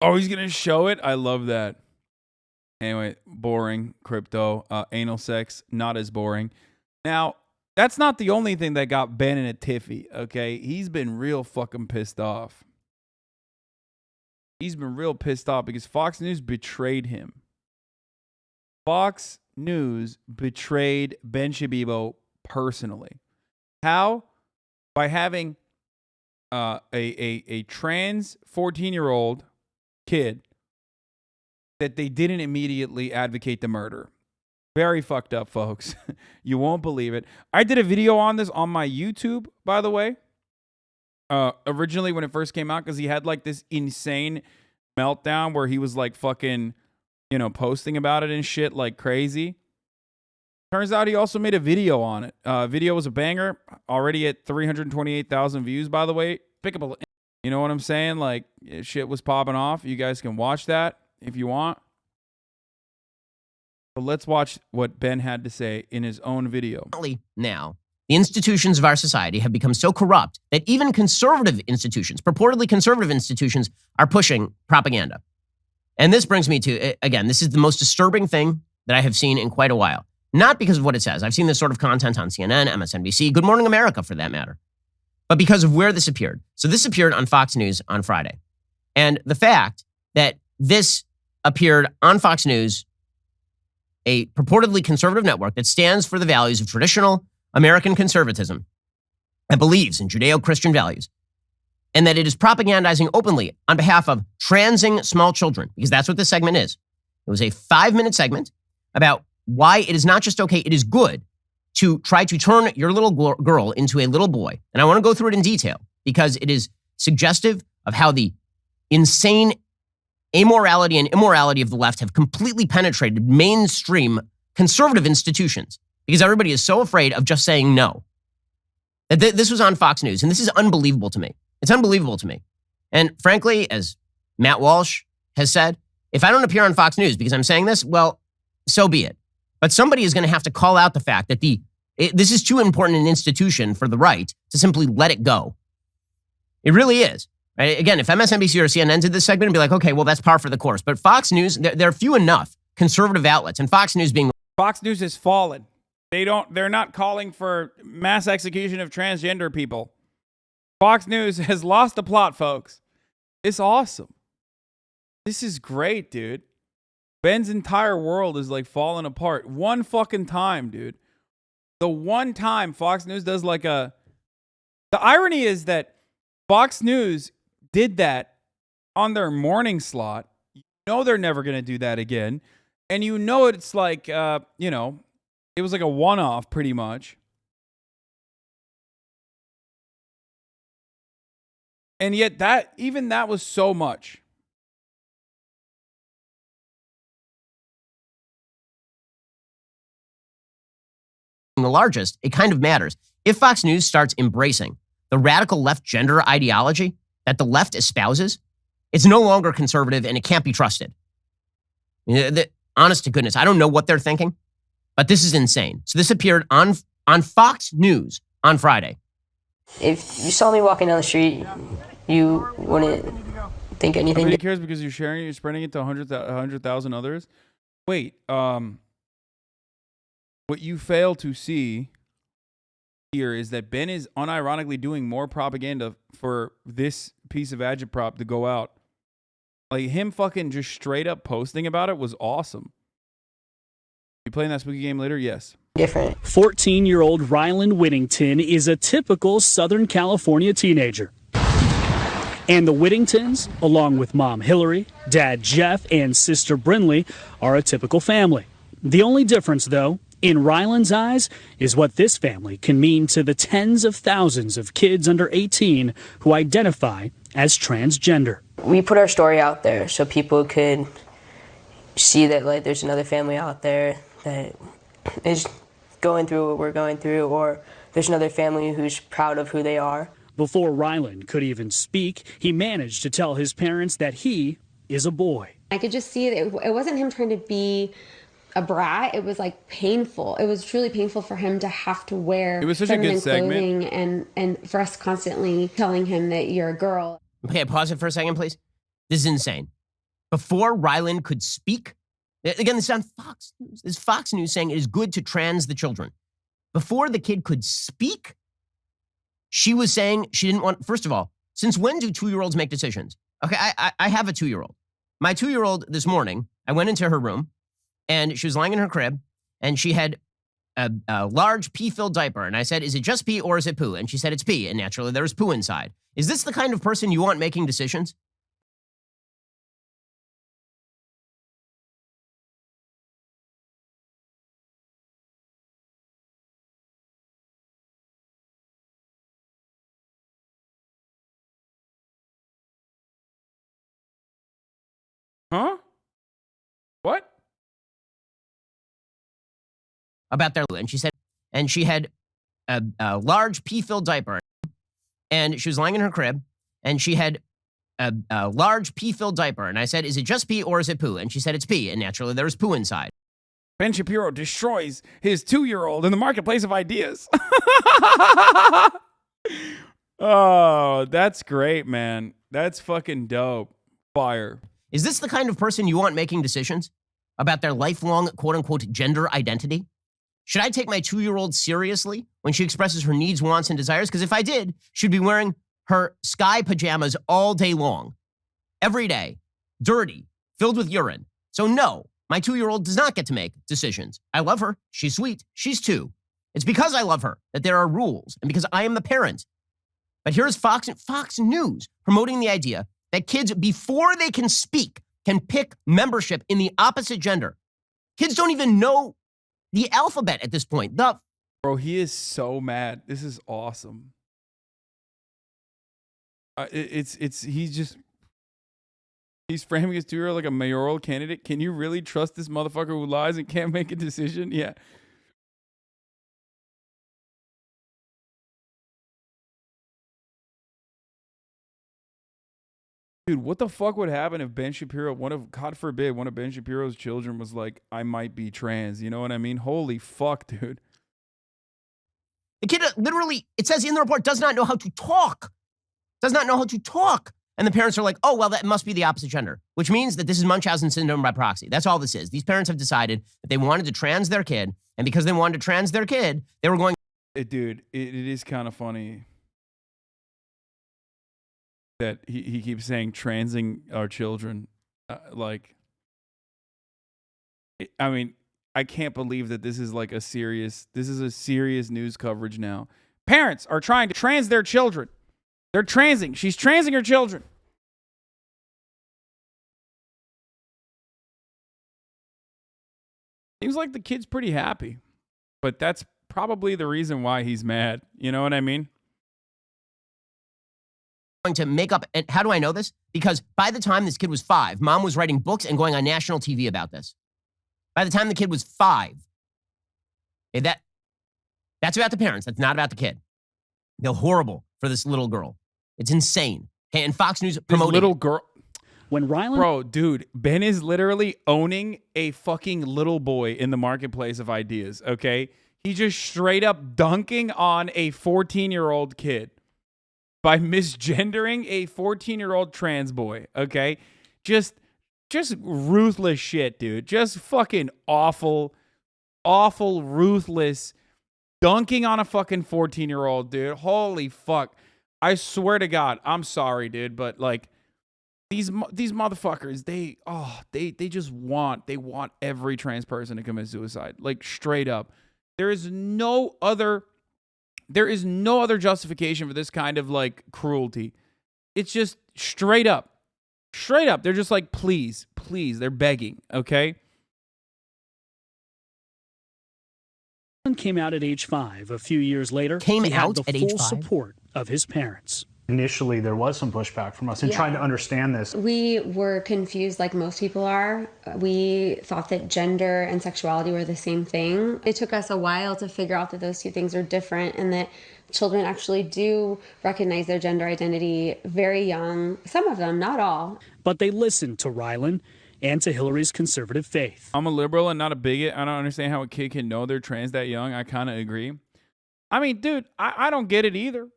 Oh, he's going to show it? I love that. Anyway, boring. Crypto. Anal sex, not as boring. Now, that's not the only thing that got Ben in a tiffy, okay? He's been real fucking pissed off. He's been real pissed off because Fox News betrayed him. Fox News betrayed Ben Shabibo personally. How? By having a trans 14-year-old kid that they didn't immediately advocate the murder. Very fucked up, folks. You won't believe it. I did a video on this on my YouTube, by the way. Originally when it first came out, because he had like this insane meltdown where he was like fucking, posting about it and shit like crazy. Turns out he also made a video on it. Video was a banger, already at 328,000 views, by the way. Pick up a, you know what I'm saying? Like, shit was popping off. You guys can watch that if you want. But let's watch what Ben had to say in his own video. Now, the institutions of our society have become so corrupt that even conservative institutions, purportedly conservative institutions, are pushing propaganda. And this brings me to, again, this is the most disturbing thing that I have seen in quite a while. Not because of what it says. I've seen this sort of content on CNN, MSNBC, Good Morning America for that matter. But because of where this appeared. So this appeared on Fox News on Friday. And the fact that this appeared on Fox News, a purportedly conservative network that stands for the values of traditional American conservatism and believes in Judeo-Christian values, and that it is propagandizing openly on behalf of transing small children, because that's what this segment is. It was a 5-minute segment about why it is not just okay, it is good to try to turn your little girl into a little boy. And I want to go through it in detail because it is suggestive of how the insane amorality and immorality of the left have completely penetrated mainstream conservative institutions because everybody is so afraid of just saying no. This was on Fox News, and this is unbelievable to me. It's unbelievable to me. And frankly, as Matt Walsh has said, if I don't appear on Fox News because I'm saying this, well, so be it. But somebody is going to have to call out the fact that this is too important an institution for the right to simply let it go. It really is. Right? Again, if MSNBC or CNN did this segment, it'd be like, okay, well, that's par for the course. But Fox News, there are few enough conservative outlets, and Fox News being... Fox News has fallen. They're not calling for mass execution of transgender people. Fox News has lost the plot, folks. It's awesome. This is great, dude. Ben's entire world is like falling apart. One fucking time, dude. The one time Fox News does like the irony is that Fox News did that on their morning slot. You know they're never going to do that again. And you know it's like, it was like a one-off pretty much. And yet that was so much. The largest, it kind of matters. If Fox News starts embracing the radical left gender ideology that the left espouses, it's no longer conservative and it can't be trusted. Honest to goodness, I don't know what they're thinking, but this is insane. So this appeared on Fox News on Friday. If you saw me walking down the street, you wouldn't think anything. Nobody cares because you're sharing it, you're spreading it to 100,000 others. Wait, what you fail to see here is that Ben is unironically doing more propaganda for this piece of agitprop to go out. Like him fucking just straight up posting about it was awesome. You playing that spooky game later? Yes. Different. 14-year-old Ryland Whittington is a typical Southern California teenager. And the Whittingtons, along with mom Hillary, dad Jeff, and sister Brinley, are a typical family. The only difference, though, in Ryland's eyes, is what this family can mean to the tens of thousands of kids under 18 who identify as transgender. We put our story out there so people could see that like there's another family out there that is going through what we're going through, or there's another family who's proud of who they are. Before Ryland could even speak, he managed to tell his parents that he is a boy. I could just see that it wasn't him trying to be a brat. It was like painful. It was truly painful for him to have to wear feminine clothing and for us constantly telling him that you're a girl. Okay, pause it for a second, please. This is insane. before Rylan could speak. Again, this is on Fox News. This is Fox News saying it is good to trans the children. Before the kid could speak, she was saying she didn't want, first of all, since when do 2-year-olds make decisions? Okay, I have a 2-year-old. My 2-year-old this morning, I went into her room and she was lying in her crib and she had a large pee-filled diaper. And I said, is it just pee or is it poo? And she said, it's pee. And naturally, there's poo inside. Is this the kind of person you want making decisions? Huh? What? About their, and she said, and she had a large pee-filled diaper. And she was lying in her crib and she had a large pee-filled diaper. And I said, is it just pee or is it poo? And she said, it's pee. And naturally, there's poo inside. Ben Shapiro destroys his 2-year-old in the marketplace of ideas. Oh, that's great, man. That's fucking dope. Fire. Is this the kind of person you want making decisions about their lifelong, quote-unquote, gender identity? Should I take my 2-year-old seriously when she expresses her needs, wants, and desires? Because if I did, she'd be wearing her sky pajamas all day long, every day, dirty, filled with urine. So no, my 2-year-old does not get to make decisions. I love her. She's sweet. She's 2. It's because I love her that there are rules and because I am the parent. But here's Fox News promoting the idea that kids, before they can speak, can pick membership in the opposite gender. Kids don't even know the alphabet at this point. Bro, he is so mad. This is awesome. He's framing his 2-year-old like a mayoral candidate. Can you really trust this motherfucker who lies and can't make a decision? Yeah. Dude, what the fuck would happen if Ben Shapiro, God forbid, one of Ben Shapiro's children was like, I might be trans. You know what I mean? Holy fuck, dude. The kid literally, it says in the report, does not know how to talk. Does not know how to talk. And the parents are like, oh, well, that must be the opposite gender, which means that this is Munchausen syndrome by proxy. That's all this is. These parents have decided that they wanted to trans their kid. And because they wanted to trans their kid, they were going. Dude, it is kind of funny that he keeps saying transing our children. I mean, I can't believe that this is like a serious news coverage now. Parents are trying to trans their children. They're transing. She's transing her children. Seems like the kid's pretty happy, but that's probably the reason why he's mad. You know what I mean? To make up, and how do I know this? Because by the time this kid was 5, mom was writing books and going on national TV about this. By the time the kid was 5, okay, that's about the parents. That's not about the kid. They're horrible for this little girl. It's insane. Okay, and Fox News promoting this little girl. When Rylan, bro, dude, Ben is literally owning a fucking little boy in the marketplace of ideas. Okay, he just straight up dunking on a 14-year-old kid by misgendering a 14-year-old trans boy, okay? Just ruthless shit, dude. Just fucking awful, ruthless dunking on a fucking 14-year-old, dude. Holy fuck. I swear to God, I'm sorry, dude, but like these motherfuckers, they just want every trans person to commit suicide. Like straight up. There is no other justification for this kind of like cruelty. It's just straight up. They're just like, please. They're begging. Okay. came out at age 5. A few years later, he had out the at full age 5? support of his parents. Initially, there was some pushback from us in trying to understand this. We were confused like most people are. We thought that gender and sexuality were the same thing. It took us a while to figure out that those two things are different and that children actually do recognize their gender identity very young. Some of them, not all. But they listened to Rylan and to Hillary's conservative faith. I'm a liberal and not a bigot. I don't understand how a kid can know they're trans that young. I kind of agree. I mean, dude, I don't get it either.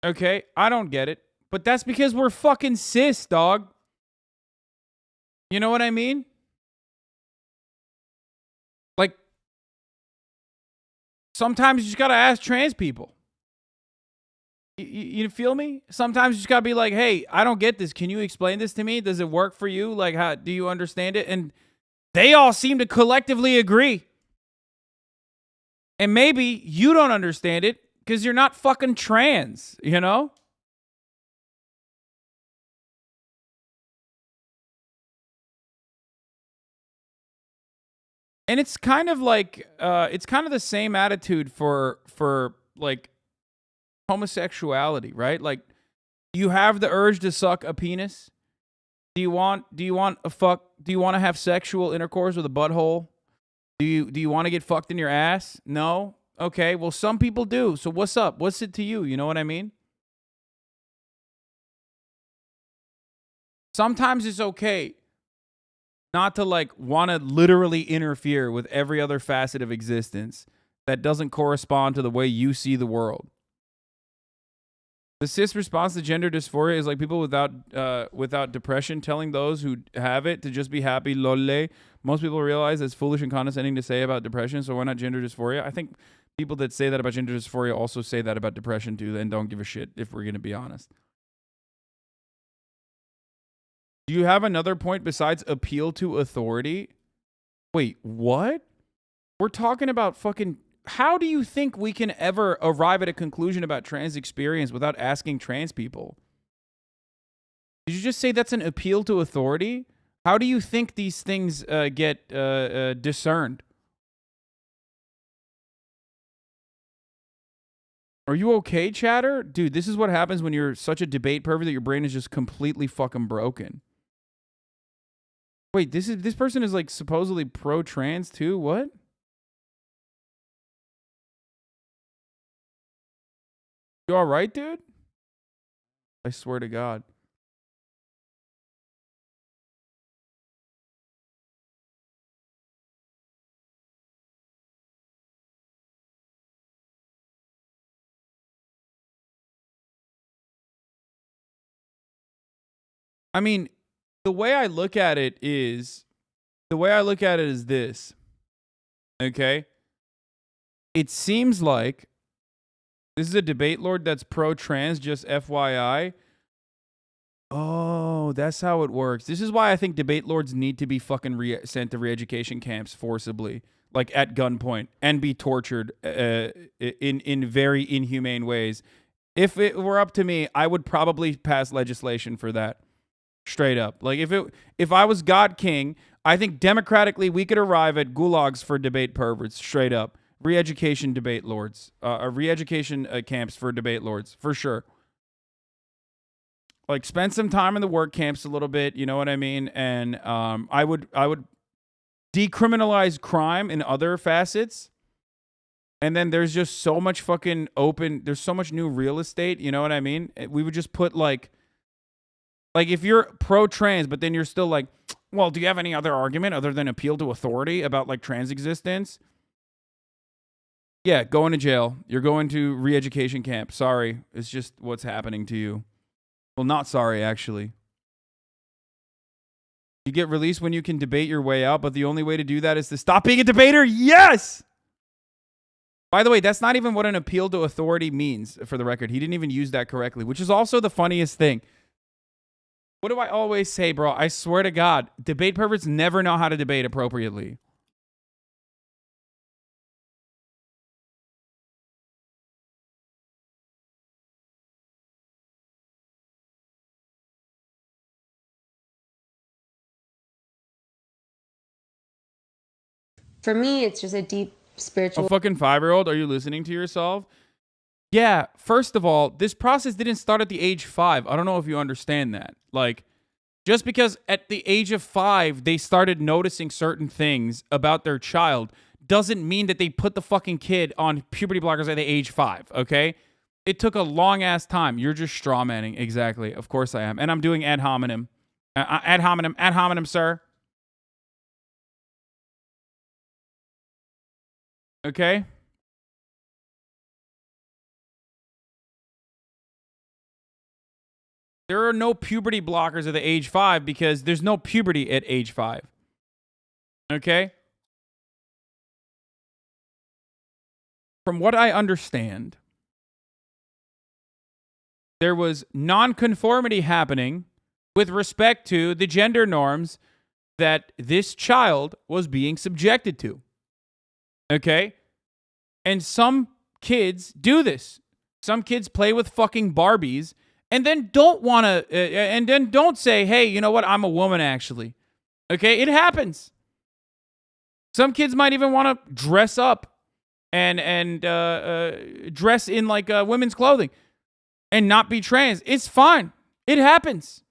Okay, I don't get it. But that's because we're fucking cis, dog. You know what I mean? Like, sometimes you just gotta ask trans people. You feel me? Sometimes you just gotta be like, hey, I don't get this. Can you explain this to me? Does it work for you? Like, how do you understand it? And they all seem to collectively agree. And maybe you don't understand it because you're not fucking trans, you know? And it's kind of like it's kind of the same attitude for like homosexuality, right? Like, you have the urge to suck a penis. Do you want a fuck? Do you want to have sexual intercourse with a butthole? Do you want to get fucked in your ass? No? Okay, well, some people do. So what's up? What's it to you? You know what I mean? Sometimes it's okay not to like want to literally interfere with every other facet of existence that doesn't correspond to the way you see the world. The cis response to gender dysphoria is like people without depression telling those who have it to just be happy, lolle. Most people realize it's foolish and condescending to say about depression, so why not gender dysphoria? I think people that say that about gender dysphoria also say that about depression too, and don't give a shit, if we're going to be honest. Do you have another point besides appeal to authority? Wait, what? We're talking about fucking... How do you think we can ever arrive at a conclusion about trans experience without asking trans people? Did you just say that's an appeal to authority? How do you think these things get discerned? Are you okay, chatter? Dude, this is what happens when you're such a debate pervert that your brain is just completely fucking broken. Wait, this person is like supposedly pro-trans too? What? You all right, dude? I swear to God. I mean, the way I look at it is this. Okay? It seems like this is a debate lord that's pro-trans, just FYI. Oh, that's how it works. This is why I think debate lords need to be fucking sent to re-education camps forcibly, like at gunpoint, and be tortured in very inhumane ways. If it were up to me, I would probably pass legislation for that. Straight up. Like, if I was God King, I think democratically we could arrive at gulags for debate perverts. Straight up. Re-education debate lords. Re-education camps for debate lords. For sure. Like, spend some time in the work camps a little bit. You know what I mean? And I would decriminalize crime in other facets. And then there's just so much fucking open. There's so much new real estate. You know what I mean? We would just put like if you're pro-trans, but then you're still like, well, do you have any other argument other than appeal to authority about like trans existence? Yeah, going to jail. You're going to re-education camp. Sorry. It's just what's happening to you. Well, not sorry, actually. You get released when you can debate your way out, but the only way to do that is to stop being a debater. Yes! By the way, that's not even what an appeal to authority means, for the record. He didn't even use that correctly, which is also the funniest thing. What do I always say, bro? I swear to God, debate perverts never know how to debate appropriately. For me, it's just a deep spiritual. A fucking 5-year-old? Are you listening to yourself? Yeah, first of all, this process didn't start at the age 5. I don't know if you understand that. Like, just because at the age of 5, they started noticing certain things about their child doesn't mean that they put the fucking kid on puberty blockers at the age 5, okay? It took a long-ass time. You're just strawmanning. Exactly. Of course I am. And I'm doing ad hominem. Ad hominem, sir. Okay? There are no puberty blockers at the age 5 because there's no puberty at age 5. Okay? From what I understand, there was nonconformity happening with respect to the gender norms that this child was being subjected to. Okay? And some kids do this. Some kids play with fucking Barbies and then don't want to, and then don't say, hey, you know what? I'm a woman actually. Okay? It happens. Some kids might even want to dress up and dress in like women's clothing and not be trans. It's fine. It happens.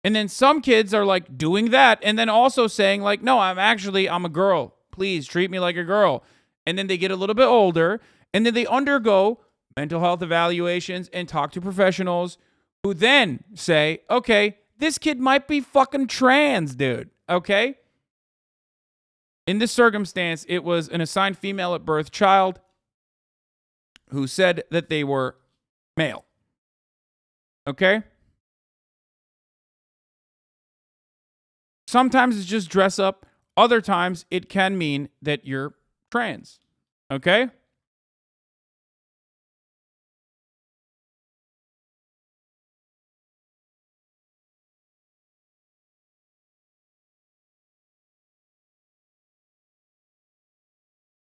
And then some kids are like doing that and then also saying like, no, I'm a girl. Please treat me like a girl. And then they get a little bit older and then they undergo mental health evaluations and talk to professionals who then say, okay, this kid might be fucking trans, dude. Okay? In this circumstance, it was an assigned female at birth child who said that they were male. Okay? Sometimes it's just dress up. Other times it can mean that you're trans. Okay?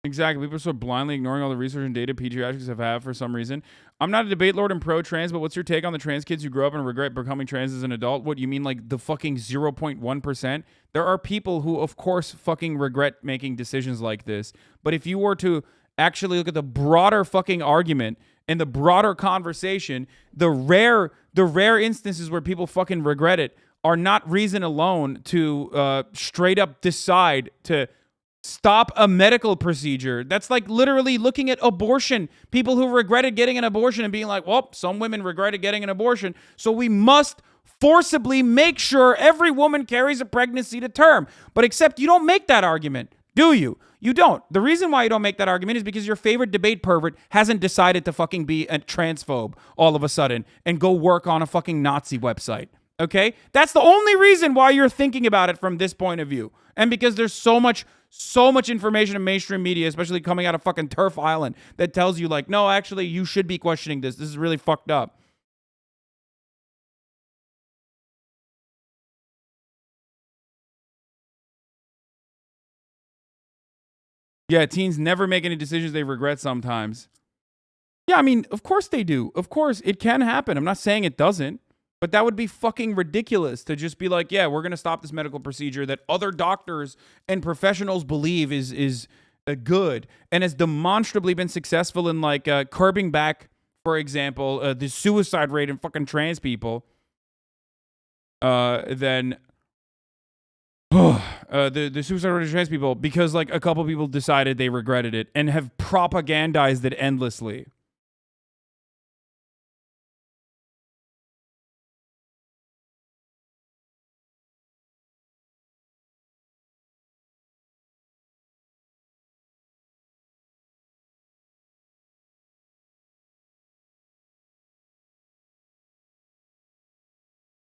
Exactly. People are so blindly ignoring all the research and data pediatrics have had for some reason. I'm not a debate lord and pro-trans, but what's your take on the trans kids who grow up and regret becoming trans as an adult? What, you mean like the fucking 0.1%? There are people who, of course, fucking regret making decisions like this. But if you were to actually look at the broader fucking argument and the broader conversation, the rare instances where people fucking regret it are not reason alone to straight up decide to stop a medical procedure. That's like literally looking at abortion. People who regretted getting an abortion and being like, well, some women regretted getting an abortion, so we must forcibly make sure every woman carries a pregnancy to term. But except you don't make that argument, do you? You don't. The reason why you don't make that argument is because your favorite debate pervert hasn't decided to fucking be a transphobe all of a sudden and go work on a fucking Nazi website. Okay? That's the only reason why you're thinking about it from this point of view. And because there's so much information in mainstream media, especially coming out of fucking Turf Island, that tells you like, no, actually, you should be questioning this. This is really fucked up. Yeah, teens never make any decisions they regret sometimes. Yeah, I mean, of course they do. Of course, it can happen. I'm not saying it doesn't. But that would be fucking ridiculous to just be like, yeah, we're going to stop this medical procedure that other doctors and professionals believe is good and has demonstrably been successful in like curbing back, for example, the suicide rate in fucking trans people. Then the suicide rate of trans people, because like a couple people decided they regretted it and have propagandized it endlessly.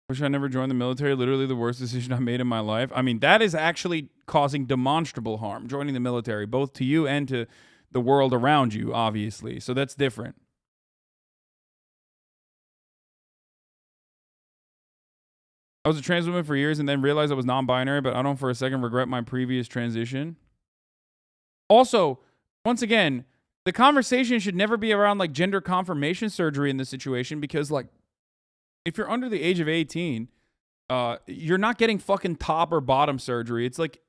Wish I never joined the military. Literally the worst decision I made in my life. I mean, that is actually causing demonstrable harm, joining the military, both to you and to the world around you, obviously. So that's different. I was a trans woman for years and then realized I was non-binary, but I don't for a second regret my previous transition. Also, once again, the conversation should never be around like gender confirmation surgery in this situation, because like, if you're under the age of 18, you're not getting fucking top or bottom surgery. It's like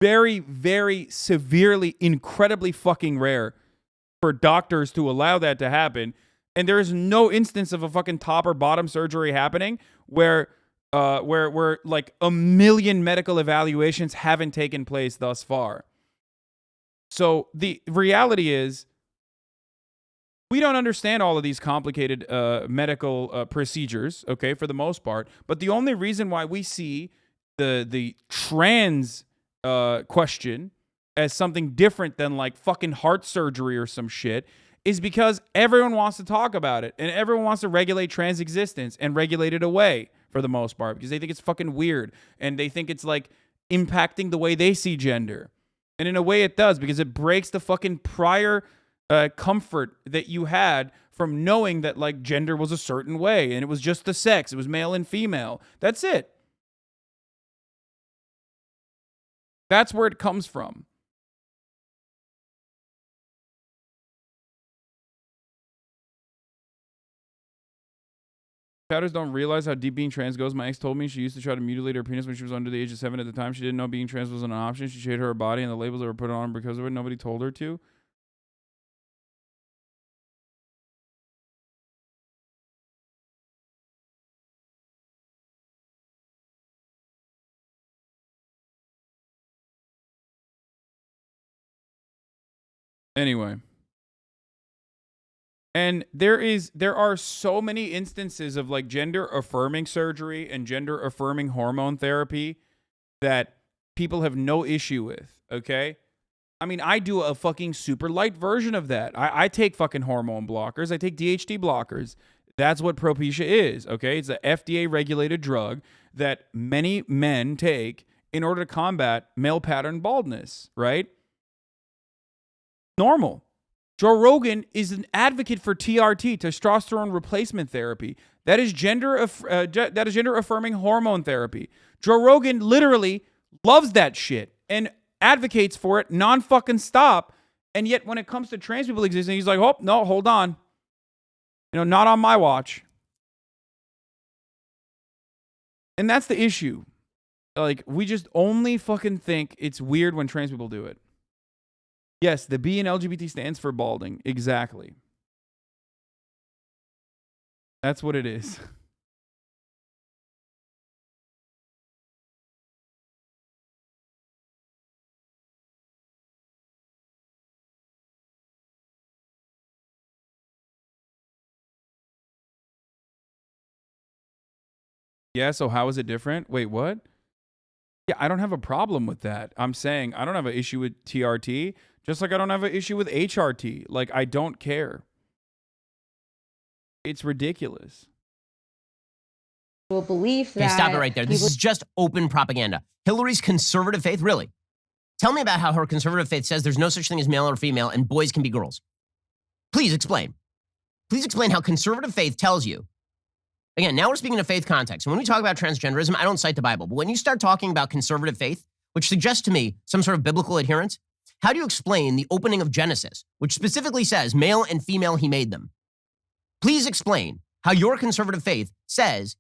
very, very severely, incredibly fucking rare for doctors to allow that to happen. And there is no instance of a fucking top or bottom surgery happening where like a million medical evaluations haven't taken place thus far. So the reality is, we don't understand all of these complicated medical procedures, okay, for the most part. But the only reason why we see the trans question as something different than like fucking heart surgery or some shit is because everyone wants to talk about it and everyone wants to regulate trans existence and regulate it away for the most part because they think it's fucking weird and they think it's like impacting the way they see gender. And in a way it does because it breaks the fucking prior comfort that you had from knowing that like gender was a certain way and it was just the sex. It was male and female. That's it. That's where it comes from. Chatters don't realize how deep being trans goes. My ex told me she used to try to mutilate her penis when she was under the age of 7 at the time. She didn't know being trans wasn't an option. She hated her body and the labels that were put on her because of it. Nobody told her to. Anyway. And there are so many instances of like gender affirming surgery and gender affirming hormone therapy that people have no issue with, okay? I mean, I do a fucking super light version of that. I take fucking hormone blockers. I take DHT blockers. That's what Propecia is, okay? It's a FDA regulated drug that many men take in order to combat male pattern baldness, right? Normal. Joe Rogan is an advocate for TRT, testosterone replacement therapy. That is gender affirming hormone therapy. Joe Rogan literally loves that shit and advocates for it non-fucking stop. And yet when it comes to trans people existing, he's like, oh, no, hold on. You know, not on my watch. And that's the issue. Like, we just only fucking think it's weird when trans people do it. Yes, the B in LGBT stands for balding. Exactly. That's what it is. Yeah, so how is it different? Wait, what? Yeah, I don't have a problem with that. I'm saying I don't have an issue with TRT, just like I don't have an issue with HRT. Like, I don't care. It's ridiculous. Belief that... Okay, stop it right there. This is just open propaganda. Hillary's conservative faith, really? Tell me about how her conservative faith says there's no such thing as male or female and boys can be girls. Please explain. Please explain how conservative faith tells you. Again, now we're speaking of faith context. And when we talk about transgenderism, I don't cite the Bible. But when you start talking about conservative faith, which suggests to me some sort of biblical adherence, how do you explain the opening of Genesis, which specifically says male and female he made them? Please explain how your conservative faith says,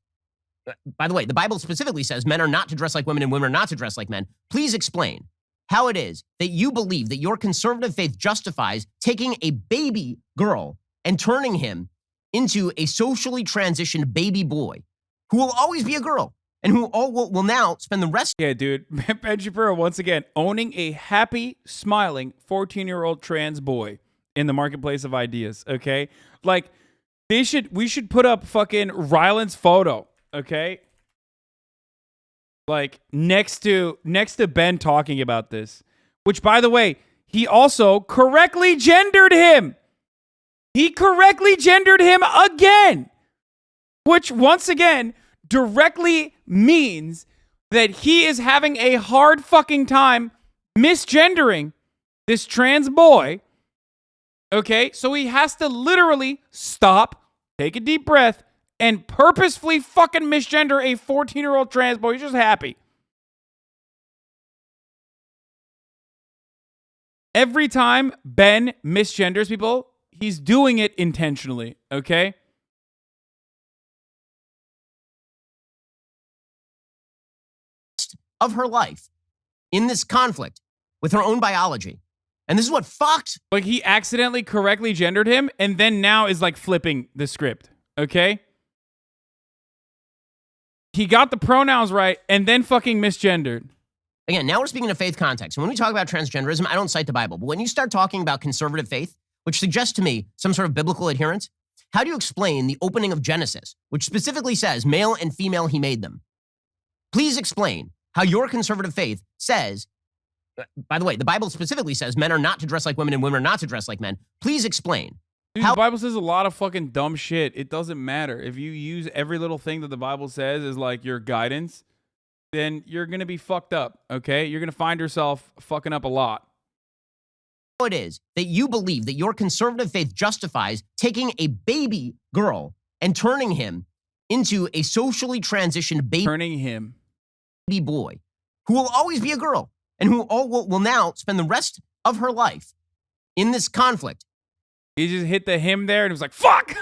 by the way, the Bible specifically says men are not to dress like women and women are not to dress like men. Please explain how it is that you believe that your conservative faith justifies taking a baby girl and turning him into a socially transitioned baby boy who will always be a girl and who will now spend the rest. Yeah, dude. Ben Shapiro, once again, owning a happy, smiling 14-year-old trans boy in the marketplace of ideas, okay? Like, we should put up fucking Ryland's photo, okay? Like, next to Ben talking about this, which, by the way, he also correctly gendered him. He correctly gendered him again, which once again directly means that he is having a hard fucking time misgendering this trans boy. Okay, so he has to literally stop, take a deep breath, and purposefully fucking misgender a 14-year-old trans boy. He's just happy. Every time Ben misgenders people, he's doing it intentionally, okay? Of her life in this conflict with her own biology. And this is what fucked. Like, he accidentally correctly gendered him and then now is like flipping the script, okay? He got the pronouns right and then fucking misgendered. Again, now we're speaking of faith context. And when we talk about transgenderism, I don't cite the Bible. But when you start talking about conservative faith, which suggests to me some sort of biblical adherence, how do you explain the opening of Genesis, which specifically says male and female he made them? Please explain how your conservative faith says, by the way, the Bible specifically says men are not to dress like women and women are not to dress like men. Please explain Dude, the Bible says a lot of fucking dumb shit. It doesn't matter. If you use every little thing that the Bible says as like your guidance, then you're going to be fucked up, okay? You're going to find yourself fucking up a lot. It is that you believe that your conservative faith justifies taking a baby girl and turning him into a socially transitioned baby boy who will always be a girl and who will now spend the rest of her life in this conflict. He just hit the him there and it was like, fuck!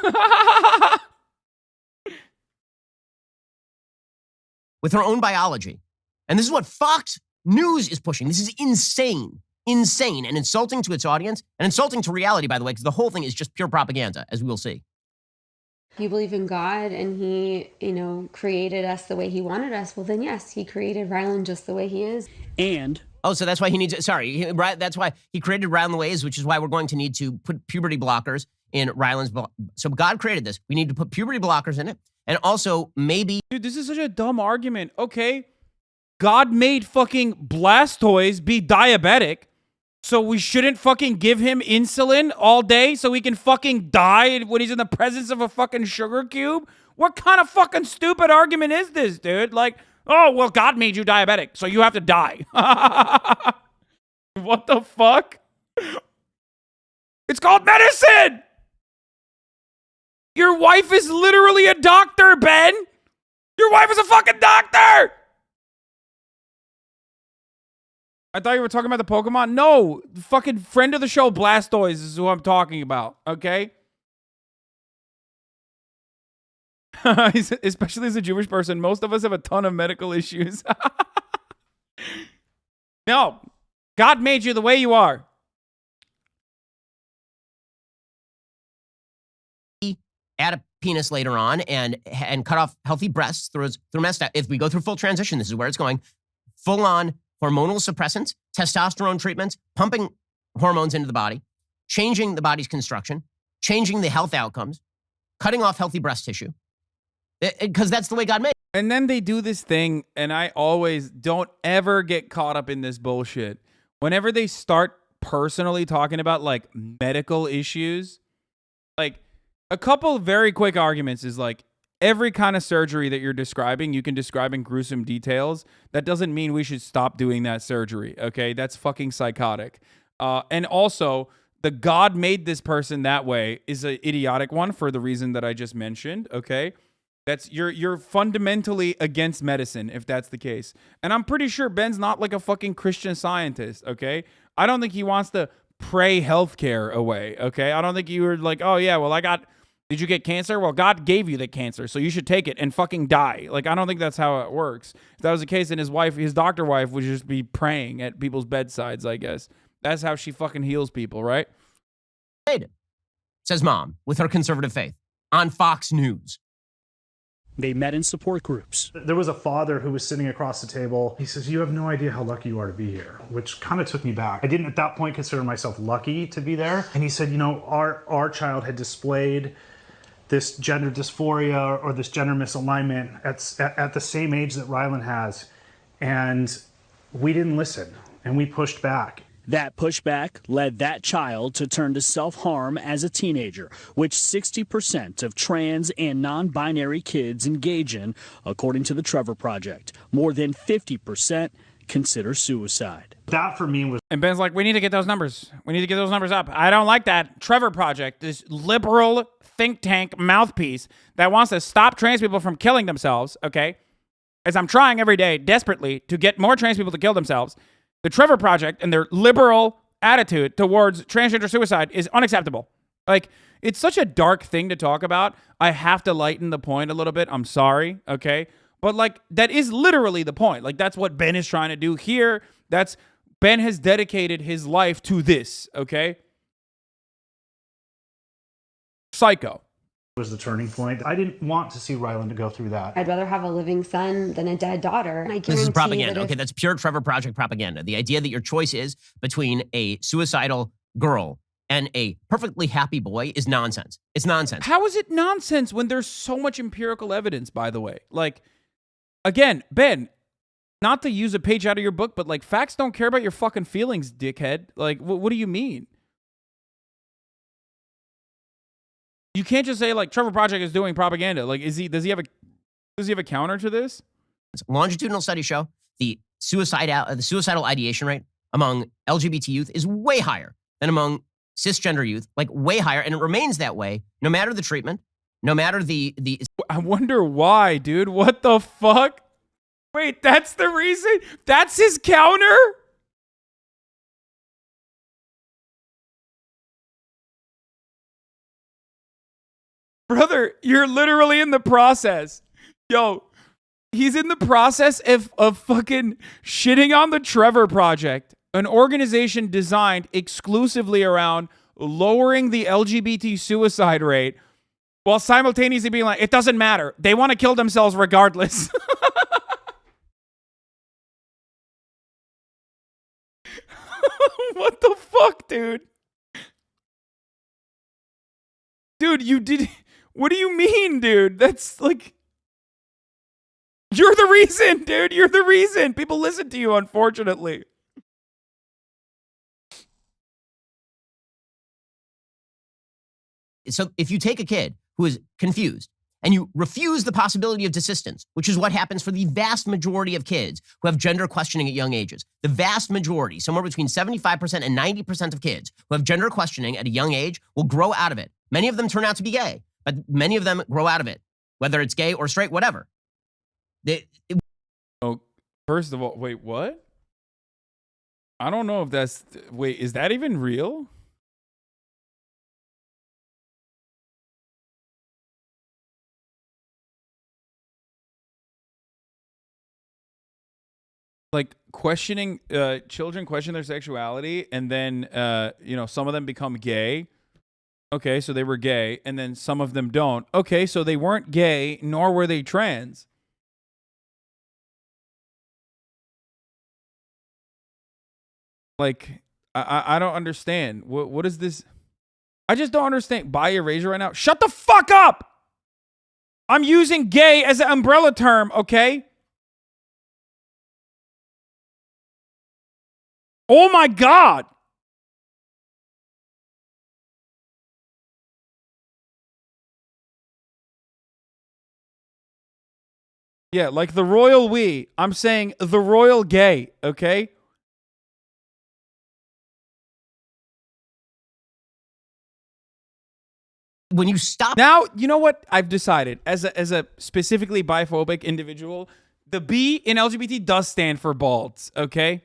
With her own biology. And this is what Fox News is pushing. This is insane. Insane and insulting to its audience and insulting to reality, by the way, because the whole thing is just pure propaganda, as we will see. You believe in God and he, created us the way he wanted us. Well, then yes, he created Rylan just the way he is. And so that's why he needs, that's why he created Rylan the way he is, which is why we're going to need to put puberty blockers in Rylan's. So God created this. We need to put puberty blockers in it. And also maybe. Dude, this is such a dumb argument. Okay. God made fucking Blastoise be diabetic. So we shouldn't fucking give him insulin all day so he can fucking die when he's in the presence of a fucking sugar cube? What kind of fucking stupid argument is this, dude? Like, oh, well, God made you diabetic, so you have to die. What the fuck? It's called medicine! Your wife is literally a doctor, Ben! Your wife is a fucking doctor! I thought you were talking about the Pokemon. No, the fucking friend of the show, Blastoise, is who I'm talking about, okay? Especially as a Jewish person, most of us have a ton of medical issues. No, God made you the way you are. Add a penis later on and cut off healthy breasts through messed. If we go through full transition, this is where it's going. Full on hormonal suppressants, testosterone treatments, pumping hormones into the body, changing the body's construction, changing the health outcomes, cutting off healthy breast tissue. Because that's the way God made it. And then they do this thing, and I always don't ever get caught up in this bullshit. Whenever they start personally talking about like medical issues, like a couple of very quick arguments is like, every kind of surgery that you're describing, you can describe in gruesome details. That doesn't mean we should stop doing that surgery, okay? That's fucking psychotic. And also, the God made this person that way is an idiotic one for the reason that I just mentioned, okay? That's you're fundamentally against medicine if that's the case. And I'm pretty sure Ben's not like a fucking Christian Scientist, okay? I don't think he wants to pray healthcare away, okay? I don't think you were like, oh yeah, well did you get cancer? Well, God gave you the cancer, so you should take it and fucking die. Like, I don't think that's how it works. If that was the case, then his doctor wife would just be praying at people's bedsides, I guess. That's how she fucking heals people, right? Says mom with her conservative faith on Fox News. They met in support groups. There was a father who was sitting across the table. He says, "You have no idea how lucky you are to be here," which kind of took me back. I didn't at that point consider myself lucky to be there. And he said, our child had displayed this gender dysphoria or this gender misalignment at the same age that Rylan has. And we didn't listen and we pushed back. That pushback led that child to turn to self-harm as a teenager, which 60% of trans and non-binary kids engage in, according to the Trevor Project. More than 50% consider suicide. That for me was... And Ben's like, we need to get those numbers. We need to get those numbers up. I don't like that. Trevor Project, this liberal think tank mouthpiece that wants to stop trans people from killing themselves, okay? As I'm trying every day desperately to get more trans people to kill themselves, the Trevor Project and their liberal attitude towards transgender suicide is unacceptable. Like, it's such a dark thing to talk about. I have to lighten the point a little bit. I'm sorry, okay? But, like, that is literally the point. Like, that's what Ben is trying to do here. Ben has dedicated his life to this, okay? Psycho. Was the turning point. I didn't want to see Rylan to go through that. I'd rather have a living son than a dead daughter. And I This is propaganda. that Okay, that's pure Trevor Project propaganda. The idea that your choice is between a suicidal girl and a perfectly happy boy is nonsense. It's nonsense. How is it nonsense when there's so much empirical evidence, by the way? Like, again, Ben, not to use a page out of your book, but like, facts don't care about your fucking feelings, dickhead. Like, what do you mean? you can't just say like Trevor Project is doing propaganda. Like, does he have a counter to this? Longitudinal studies show the suicidal ideation rate among LGBT youth is way higher than among cisgender youth, like way higher, and it remains that way no matter the treatment, no matter the. I wonder why, dude. What the fuck? Wait, that's the reason? That's his counter? Brother, you're literally in the process. Yo, he's in the process of fucking shitting on the Trevor Project, an organization designed exclusively around lowering the LGBT suicide rate while simultaneously being like, it doesn't matter. They want to kill themselves regardless. What the fuck, dude? Dude, you did... What do you mean, dude? That's like... You're the reason, dude. You're the reason. People listen to you, unfortunately. So if you take a kid who is confused and you refuse the possibility of desistance, which is what happens for the vast majority of kids who have gender questioning at young ages, the vast majority, somewhere between 75% and 90% of kids who have gender questioning at a young age will grow out of it. Many of them turn out to be gay, but many of them grow out of it, whether it's gay or straight, whatever. Oh, first of all, wait, what? I don't know if that's... Wait, is that even real? Like questioning, children question their sexuality, and then, some of them become gay. Okay, so they were gay, and then some of them don't. Okay, so they weren't gay, nor were they trans. Like, I don't understand. What is this? I just don't understand. Buy erasure right now. Shut the fuck up! I'm using gay as an umbrella term, okay? Oh my God! Yeah, like the royal we. I'm saying the royal gay, okay? When you stop... Now, you know what I've decided as a specifically biphobic individual, the B in LGBT does stand for balds, okay?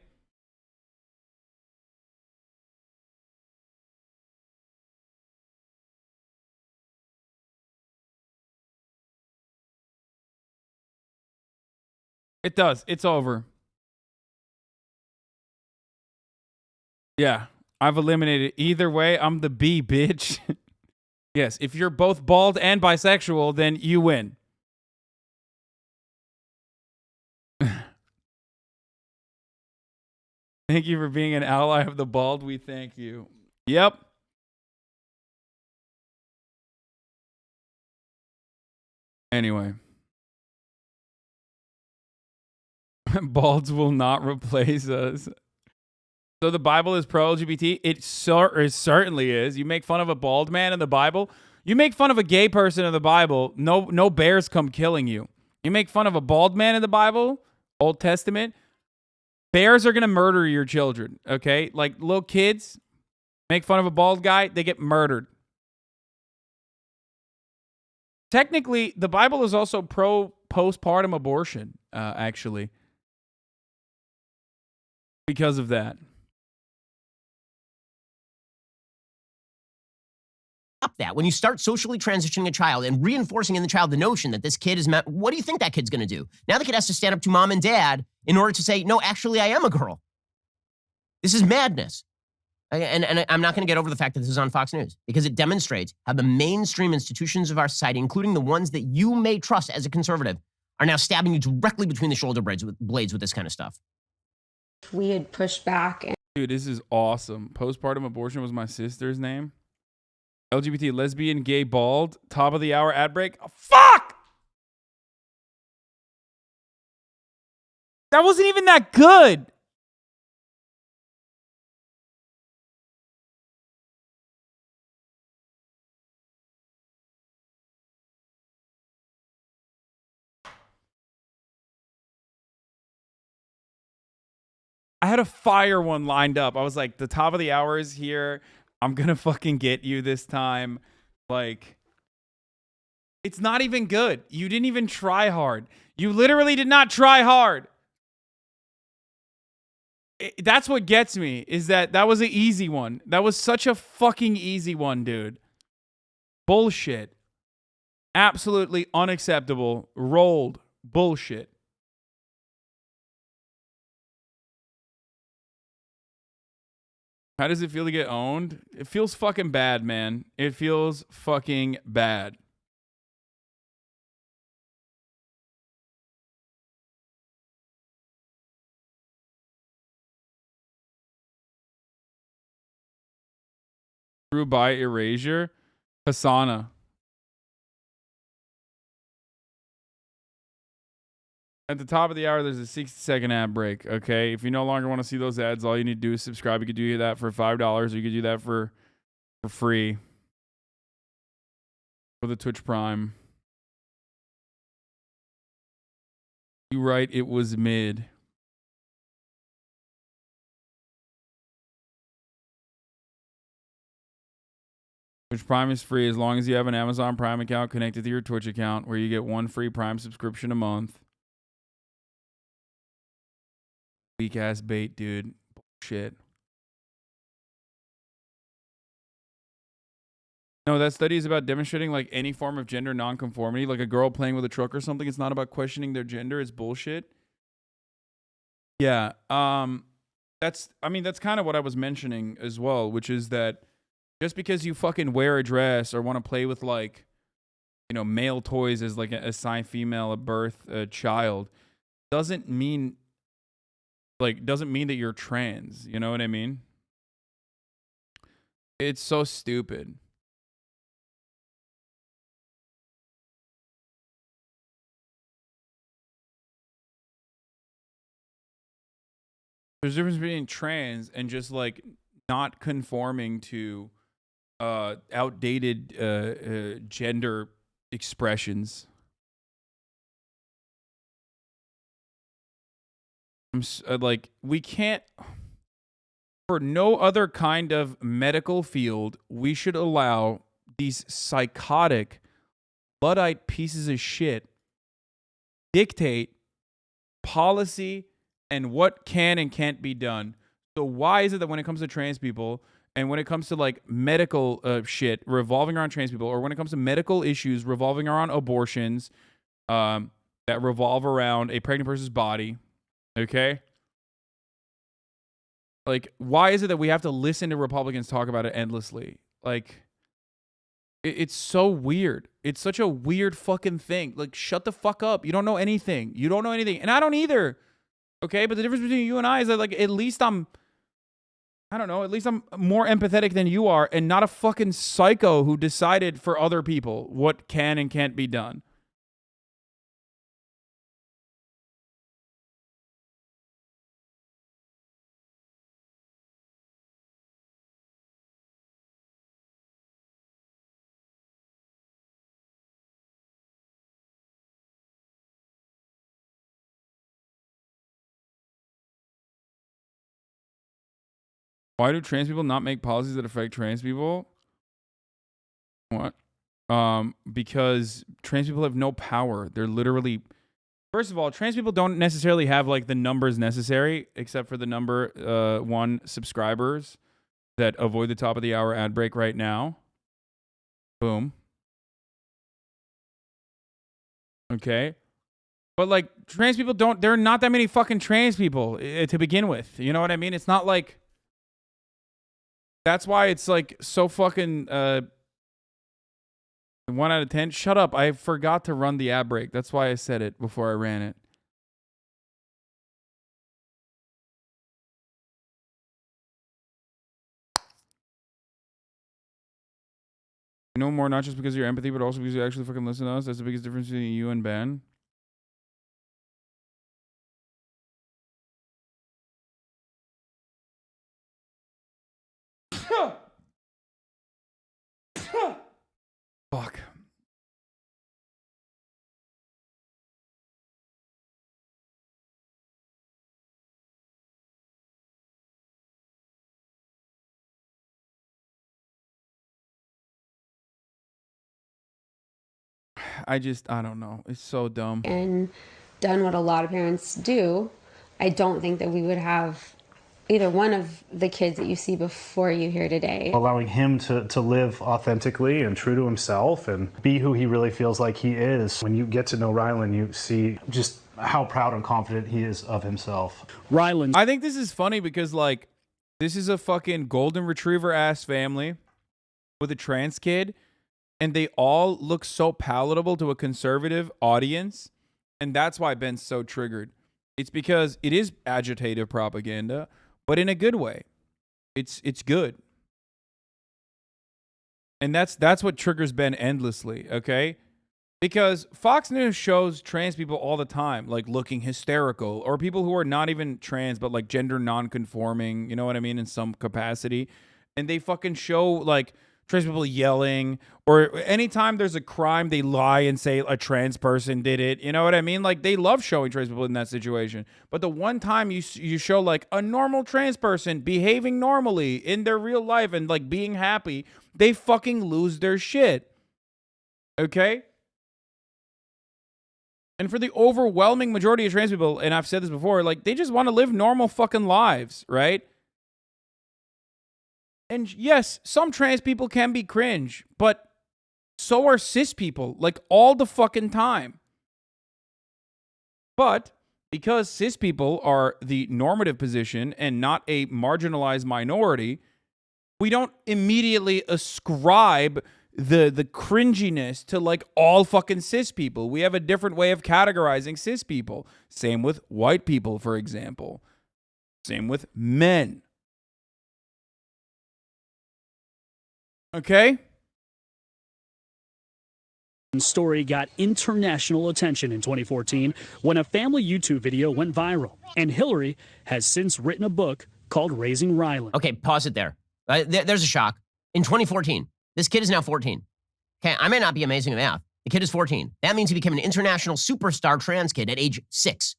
It does. It's over. Yeah, I've eliminated either way. I'm the B, bitch. Yes, if you're both bald and bisexual, then you win. Thank you for being an ally of the bald. We thank you. Yep. Anyway. Balds will not replace us. So the Bible is pro-LGBT? It certainly is. You make fun of a bald man in the Bible. You make fun of a gay person in the Bible. No bears come killing you. You make fun of a bald man in the Bible, Old Testament, bears are going to murder your children, okay? Like little kids make fun of a bald guy, they get murdered. Technically, the Bible is also pro-postpartum abortion, actually. Because of that. That when you start socially transitioning a child and reinforcing in the child the notion that this kid is meant, what do you think that kid's going to do? Now the kid has to stand up to mom and dad in order to say, no, actually, I am a girl. This is madness. And I'm not going to get over the fact that this is on Fox News because it demonstrates how the mainstream institutions of our society, including the ones that you may trust as a conservative, are now stabbing you directly between the shoulder blades with this kind of stuff. We had pushed back. Dude, this is awesome. Postpartum abortion was my sister's name. LGBT, lesbian, gay, bald. Top of the hour ad break. Oh, fuck! That wasn't even that good. had a fire one lined up. I was like, the top of the hour is here. I'm gonna fucking get you this time. Like, it's not even good. You didn't even try hard. You literally did not try hard. That's what gets me, is that was an easy one. That was such a fucking easy one, dude. Bullshit. Absolutely unacceptable. Rolled. Bullshit. How does it feel to get owned? It feels fucking bad, man. It feels fucking bad. Drew by Erasure. Hasana. At the top of the hour, there's a 60-second ad break, okay? If you no longer want to see those ads, all you need to do is subscribe. You could do that for $5, or you could do that for free. For the Twitch Prime. You right, it was mid. Twitch Prime is free as long as you have an Amazon Prime account connected to your Twitch account, where you get one free Prime subscription a month. Weak ass bait, dude. Bullshit. No, that study is about demonstrating like any form of gender nonconformity, like a girl playing with a truck or something. It's not about questioning their gender. It's bullshit. Yeah. That's kind of what I was mentioning as well, which is that just because you fucking wear a dress or want to play with like, you know, male toys as like assign female at birth a child doesn't mean that you're trans. You know what I mean? It's so stupid. There's a difference between trans and just like not conforming to outdated gender expressions. Like, we can't, for no other kind of medical field, we should allow these psychotic, Luddite pieces of shit dictate policy and what can and can't be done. So why is it that when it comes to trans people and when it comes to like medical shit revolving around trans people, or when it comes to medical issues revolving around abortions that revolve around a pregnant person's body, okay? Like, why is it that we have to listen to Republicans talk about it endlessly? Like, it's so weird. It's such a weird fucking thing. Like, shut the fuck up. You don't know anything. You don't know anything. And I don't either. Okay? But the difference between you and I is that, like, at least I'm more empathetic than you are, and not a fucking psycho who decided for other people what can and can't be done. Why do trans people not make policies that affect trans people? What? Because trans people have no power. They're literally, first of all, trans people don't necessarily have like the numbers necessary, except for the number 1 subscribers that avoid the top of the hour ad break right now. Boom. Okay. But like, trans people there are not that many fucking trans people to begin with. You know what I mean? It's not like, that's why it's like so fucking 1 out of 10. Shut up. I forgot to run the ad break. That's why I said it before I ran it. You know more, not just because of your empathy, but also because you actually fucking listen to us. That's the biggest difference between you and Ben. Fuck. I don't know. It's so dumb. And done what a lot of parents do, I don't think that we would have either one of the kids that you see before you here today. Allowing him to live authentically and true to himself and be who he really feels like he is. When you get to know Rylan, you see just how proud and confident he is of himself. Rylan. I think this is funny because, like, this is a fucking golden retriever ass family with a trans kid, and they all look so palatable to a conservative audience, and that's why Ben's so triggered. It's because it is agitative propaganda, but in a good way. It's good. And that's what triggers Ben endlessly, okay? Because Fox News shows trans people all the time, like looking hysterical, or people who are not even trans, but like gender non-conforming, you know what I mean, in some capacity. And they fucking show like trans people yelling, or anytime there's a crime, they lie and say a trans person did it. You know what I mean? Like, they love showing trans people in that situation. But the one time you show like a normal trans person behaving normally in their real life and like being happy, they fucking lose their shit. Okay? And for the overwhelming majority of trans people, and I've said this before, like, they just want to live normal fucking lives, right? And yes, some trans people can be cringe, but so are cis people, like, all the fucking time. But because cis people are the normative position and not a marginalized minority, we don't immediately ascribe the cringiness to like all fucking cis people. We have a different way of categorizing cis people. Same with white people, for example. Same with men. Okay? Story got international attention in 2014 when a family YouTube video went viral. And Hillary has since written a book called Raising Rylan. Okay, pause it there. There's a shock. In 2014, this kid is now 14. Okay, I may not be amazing at math. The kid is 14. That means he became an international superstar trans kid at age 6.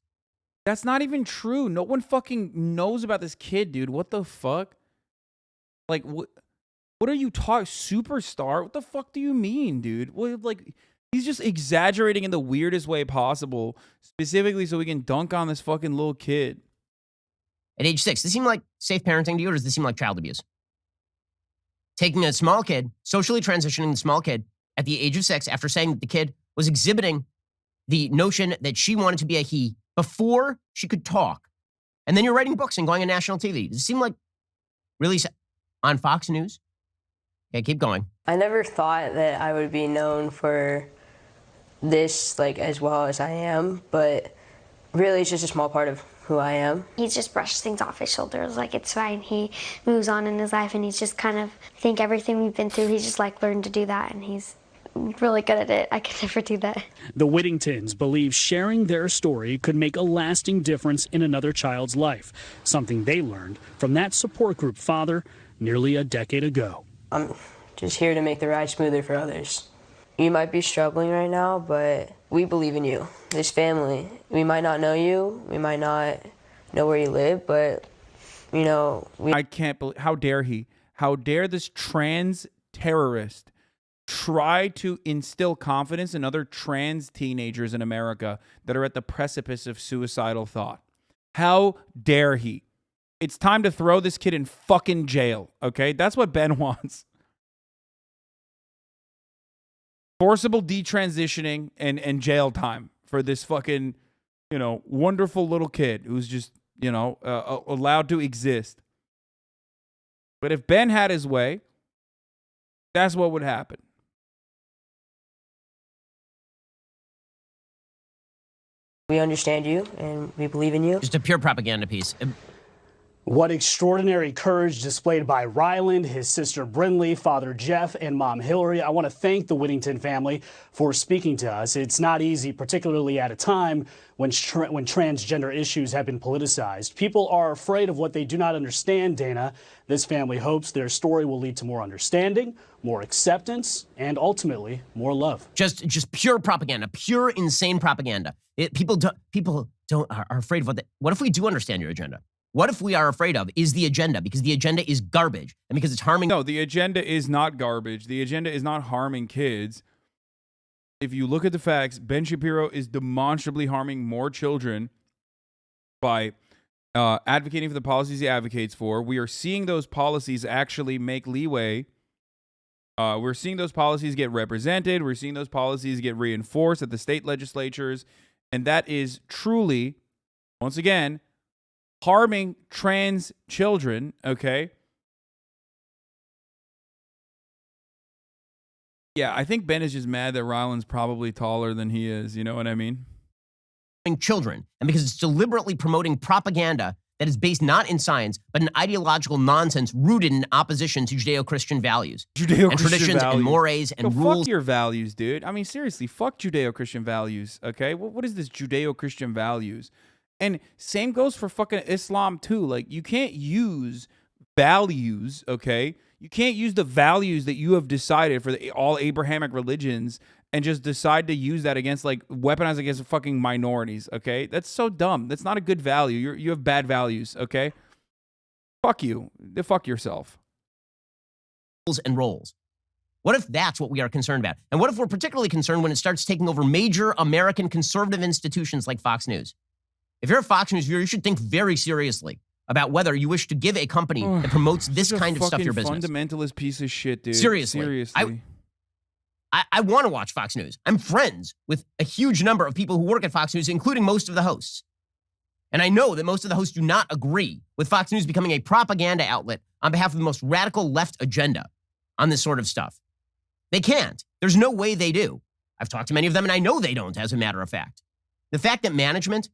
That's not even true. No one fucking knows about this kid, dude. What the fuck? Like, what are you talking? Superstar? What the fuck do you mean, dude? Well, like, he's just exaggerating in the weirdest way possible, specifically so we can dunk on this fucking little kid. At age 6, does this seem like safe parenting to you, or does this seem like child abuse? Taking a small kid, socially transitioning the small kid at the age of 6 after saying that the kid was exhibiting the notion that she wanted to be a he before she could talk. And then you're writing books and going on national TV. Does it seem like really on Fox News? Okay, keep going. I never thought that I would be known for this, like, as well as I am, but really it's just a small part of who I am. He just brushes things off his shoulders, like it's fine. He moves on in his life, and he's just kind of, I think everything we've been through, he's just like learned to do that, and he's really good at it. I could never do that. The Whittingtons believe sharing their story could make a lasting difference in another child's life, something they learned from that support group father nearly a decade ago. I'm just here to make the ride smoother for others. You might be struggling right now, but we believe in you, this family. We might not know you, we might not know where you live, but, you know, I can't believe, how dare he? How dare this trans terrorist try to instill confidence in other trans teenagers in America that are at the precipice of suicidal thought? How dare he? It's time to throw this kid in fucking jail, okay? That's what Ben wants. Forcible detransitioning and jail time for this fucking, you know, wonderful little kid who's just, you know, allowed to exist. But if Ben had his way, that's what would happen. we understand you and we believe in you. Just a pure propaganda piece. What extraordinary courage displayed by Ryland, his sister Brinley, father Jeff, and mom Hillary. I want to thank the Whittington family for speaking to us. It's not easy, particularly at a time when transgender issues have been politicized. People are afraid of what they do not understand, Dana. This family hopes their story will lead to more understanding, more acceptance, and ultimately more love. Just pure propaganda, pure insane propaganda. People are afraid of what if we do understand your agenda? What if we are afraid of is the agenda, because the agenda is garbage and because it's harming. No, the agenda is not garbage. The agenda is not harming kids. if you look at the facts, Ben Shapiro is demonstrably harming more children by advocating for the policies he advocates for. We are seeing those policies actually make leeway. We're seeing those policies get represented. We're seeing those policies get reinforced at the state legislatures. And that is truly, once again, harming trans children, okay? Yeah, I think Ben is just mad that Ryland's probably taller than he is. You know what I mean? Children, and because it's deliberately promoting propaganda that is based not in science, but in ideological nonsense rooted in opposition to Judeo-Christian values. Judeo-Christian and traditions values. and mores and rules. Fuck your values, dude. I mean, seriously, fuck Judeo-Christian values, okay? What is this Judeo-Christian values? And same goes for fucking Islam, too. Like, you can't use values, okay? You can't use the values that you have decided for all Abrahamic religions and just decide to use that against, like, weaponize against fucking minorities, okay? That's so dumb. That's not a good value. You have bad values, okay? Fuck you. Fuck yourself. And roles. What if that's what we are concerned about? And what if we're particularly concerned when it starts taking over major American conservative institutions like Fox News? If you're a Fox News viewer, you should think very seriously about whether you wish to give a company that promotes this kind of stuff your business. Fundamentalist piece of shit, dude. Seriously. I want to watch Fox News. I'm friends with a huge number of people who work at Fox News, including most of the hosts. And I know that most of the hosts do not agree with Fox News becoming a propaganda outlet on behalf of the most radical left agenda on this sort of stuff. They can't. There's no way they do. I've talked to many of them, and I know they don't, as a matter of fact. The fact that management,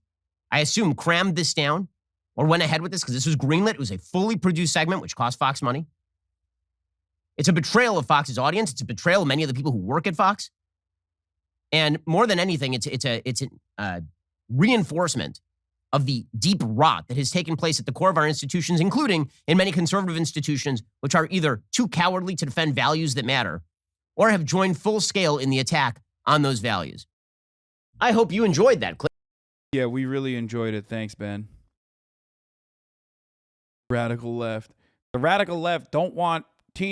I assume, crammed this down or went ahead with this because this was greenlit. It was a fully produced segment, which cost Fox money. It's a betrayal of Fox's audience. It's a betrayal of many of the people who work at Fox. And more than anything, it's a reinforcement of the deep rot that has taken place at the core of our institutions, including in many conservative institutions, which are either too cowardly to defend values that matter or have joined full scale in the attack on those values. I hope you enjoyed that clip. Yeah, we really enjoyed it. Thanks, Ben. Radical left. The radical left don't want